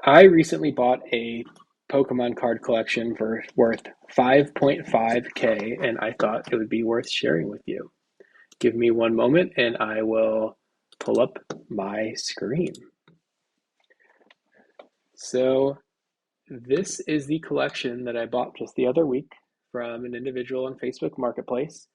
I recently bought a Pokemon card collection for worth 5.5K, and I thought it would be worth sharing with you. Give me one moment and I will pull up my screen. So, this is the collection that I bought just the other week from an individual on Facebook Marketplace.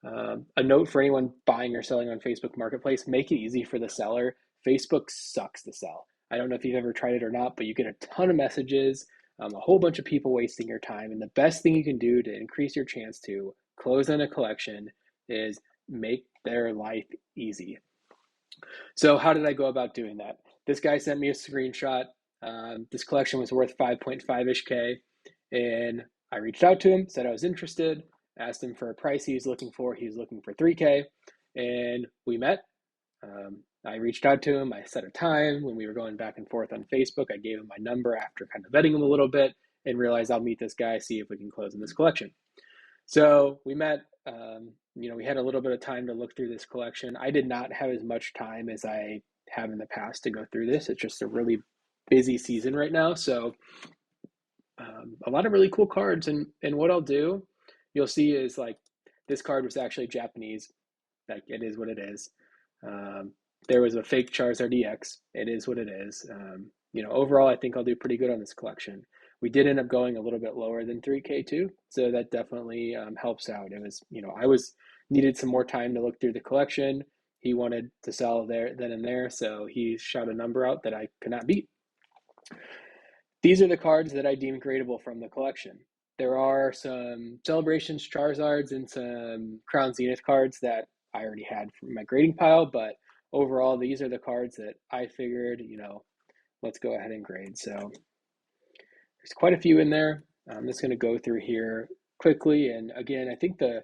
A note for anyone buying or selling on Facebook Marketplace, make it easy for the seller. Facebook sucks to sell. I don't know if you've ever tried it or not, but you get a ton of messages, a whole bunch of people wasting your time. And the best thing you can do to increase your chance to close on a collection is make their life easy. So, how did I go about doing that? This guy sent me a screenshot. This collection was worth 5.5 ish K. And I reached out to him, said I was interested, asked him for a price he was looking for. He was looking for 3K. And we met. I reached out to him. I set a time when we were going back and forth on Facebook. I gave him my number after kind of vetting him a little bit and realized I'll meet this guy, see if we can close in this collection. So we met. We had a little bit of time to look through this collection. I did not have as much time as I have in the past to go through this. It's just a really busy season right now. So a lot of really cool cards. And what I'll do, you'll see is like this card was actually Japanese. Like it is what it is. Um, there was a fake Charizard EX. It is what it is. Overall, I think I'll do pretty good on this collection. We did end up going a little bit lower than 3K too, so that definitely helps out. It was, I was needed some more time to look through the collection. He wanted to sell there then and there, so he shot a number out that I could not beat. These are the cards that I deem gradable from the collection. There are some Celebrations Charizards and some Crown Zenith cards that I already had from my grading pile, but overall, these are the cards that I figured, let's go ahead and grade. So there's quite a few in there. I'm just going to go through here quickly. And again, I think the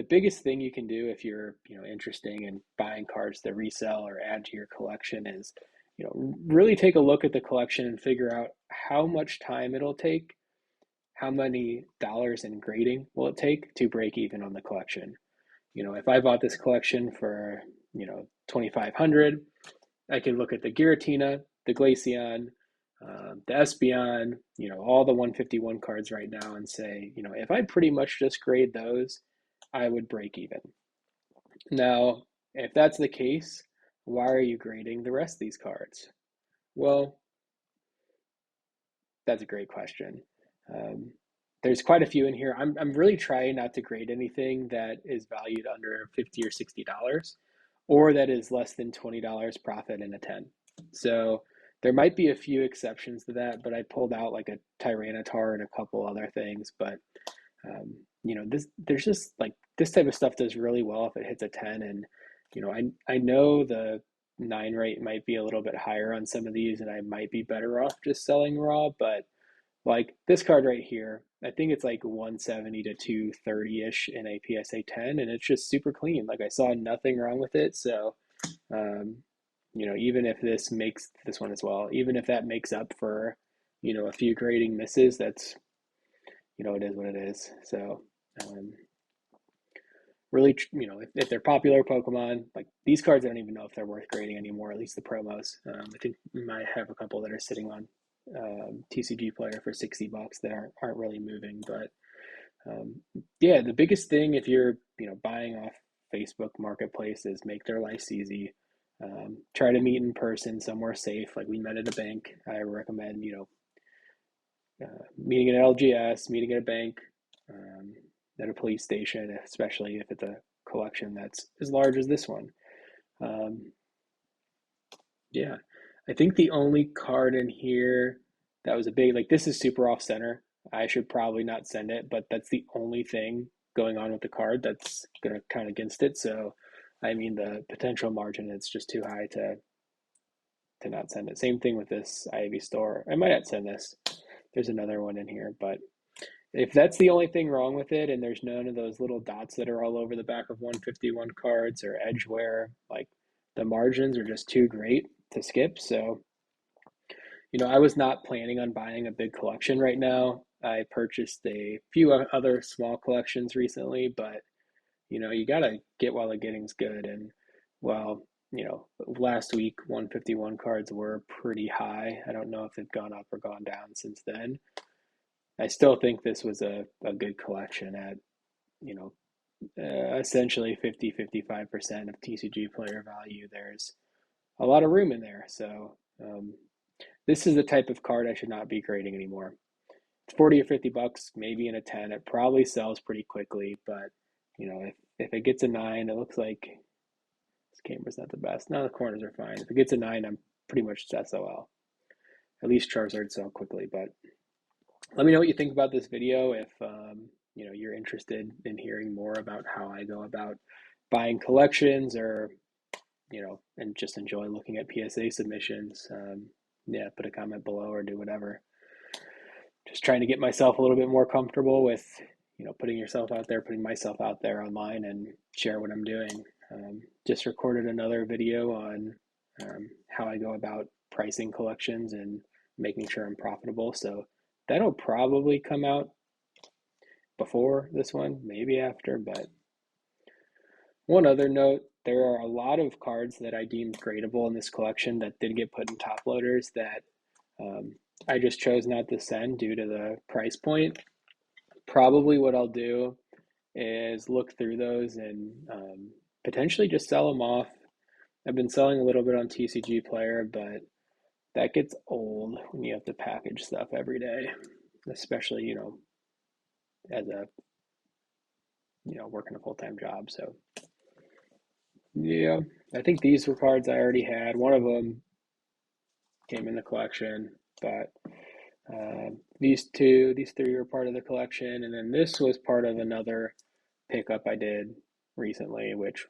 biggest thing you can do if you're interested in buying cards to resell or add to your collection is really take a look at the collection and figure out how much time it'll take, how many dollars in grading will it take to break even on the collection. If I bought this collection for 2,500, I can look at the Giratina, the Glaceon, the Espeon, all the 151 cards right now and say, if I pretty much just grade those, I would break even. Now, if that's the case, why are you grading the rest of these cards? Well, that's a great question. Um, there's quite a few in here. I'm really trying not to grade anything that is valued under $50 or $60 or that is less than $20 profit in a 10. So there might be a few exceptions to that, but I pulled out like a Tyranitar and a couple other things. But there's just like this type of stuff does really well if it hits a 10. And I know the 9 rate might be a little bit higher on some of these, and I might be better off just selling raw. But like this card right here, I think it's like 170 to 230 ish in a PSA 10, and it's just super clean. Like I saw nothing wrong with it. So um, even if this makes this one as well, even if that makes up for, a few grading misses, that's, it is what it is. So, um, really, if they're popular Pokemon, like these cards, I don't even know if they're worth grading anymore, at least the promos. I think we might have a couple that are sitting on TCG Player for $60 that aren't really moving. But yeah, the biggest thing if you're, buying off Facebook Marketplace is make their lives easy. Try to meet in person somewhere safe. Like we met at a bank. I recommend, meeting at LGS, meeting at a bank, at a police station, especially if it's a collection that's as large as this one. Um, yeah, I think the only card in here that was a big, like this is super off center. I should probably not send it, but that's the only thing going on with the card that's going to count against it. So, I mean, the potential margin is just too high to not send it. Same thing with this Ivy store. I might not send this. There's another one in here, but if that's the only thing wrong with it and there's none of those little dots that are all over the back of 151 cards or edge wear, like the margins are just too great to skip. So, I was not planning on buying a big collection right now. I purchased a few other small collections recently, but you got to get while the getting's good. And well, last week 151 cards were pretty high. I don't know if they've gone up or gone down since then. I still think this was a good collection at, you know, essentially 50-55% of TCG player value. There's a lot of room in there. So this is the type of card I should not be grading anymore. 40 or 50 bucks, maybe in a 10. It probably sells pretty quickly, but if it gets a 9, it looks like this camera's not the best. No, the corners are fine. If it gets a 9, I'm pretty much SOL. At least Charizard sell quickly, but let me know what you think about this video. If you're interested in hearing more about how I go about buying collections, or and just enjoy looking at PSA submissions. Yeah, put a comment below or do whatever. Just trying to get myself a little bit more comfortable with putting yourself out there, putting myself out there online, and share what I'm doing. Just recorded another video on how I go about pricing collections and making sure I'm profitable. So that'll probably come out before this one, maybe after. But one other note, there are a lot of cards that I deemed gradable in this collection that did get put in top loaders that I just chose not to send due to the price point. Probably what I'll do is look through those and potentially just sell them off. I've been selling a little bit on TCG Player, but that gets old when you have to package stuff every day, especially, as a, working a full-time job. So yeah, I think these were cards I already had. One of them came in the collection, but these three were part of the collection, and then this was part of another pickup I did recently, which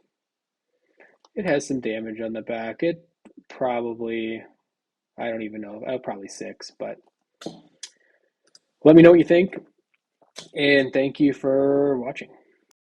it has some damage on the back. It probably, I don't even know, probably 6, but let me know what you think, and thank you for watching.